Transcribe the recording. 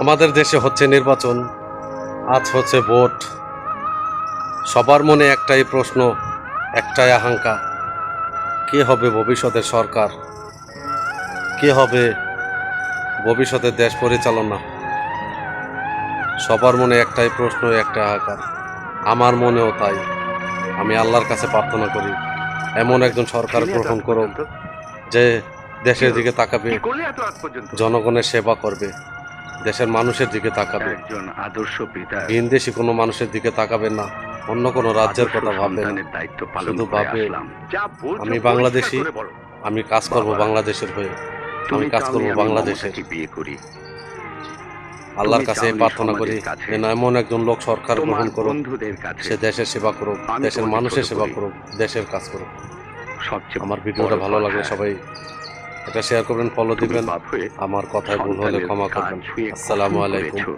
আমাদের দেশে হচ্ছে নির্বাচন, আজ হচ্ছে ভোট। সবার মনে একটাই প্রশ্ন, একটাই আকাঙ্ক্ষা, কে হবে ভবিষ্যতের সরকার, কে হবে ভবিষ্যতের দেশ পরিচালনা। সবার মনে একটাই প্রশ্ন, একটাই আকাঙ্ক্ষা। আমার মনেও তাই। আমি আল্লাহর কাছে প্রার্থনা করি এমন একজন সরকার গ্রহণ করুক যে দেশের দিকে তাকাবে, জনগণের সেবা করবে, দেশের মানুষের দিকে তাকাবে, একজন আদর্শ পিতা ভিনদেশি কোনো মানুষের দিকে তাকাবে না, অন্য কোনো রাজ্যের কথা ভাববে না, দায়িত্ব পালন শুধু করে ভাববে আসলাম। যা বলছো আমি পরিষ্কার বাংলাদেশি, করে বলো। আমি কাজ করব বাবা, বাংলাদেশের হয়ে, আমি তুমি কাজ করব চাওনি আমি বাংলাদেশের। মমতাকে বিয়ে করি। আল্লাহর তুমি কাছে এই চাওনি প্রার্থনা করি সমাজের কাছে, যেন এমন একজন লোক সরকার তোমার গ্রহণ করুক, বন্ধুদের কাছে। সে দেশের সেবা করুক, আমি দেশের তোমাকে মানুষের ছোট সেবা করি। করুক, দেশের কাজ করুক। সবচেয়ে আমার ভিডিওটা বড় ভালো লাগলে কথা, সবাই এটা শেয়ার করবেন, ফলো তুমি দিবেন। বাপ হয়ে আমার কথায় ভুল হলে সন্তানের ক্ষমা কাঁধ করবেন। ছুঁয়ে আসসালামু কসম আলাইকুম। করেছো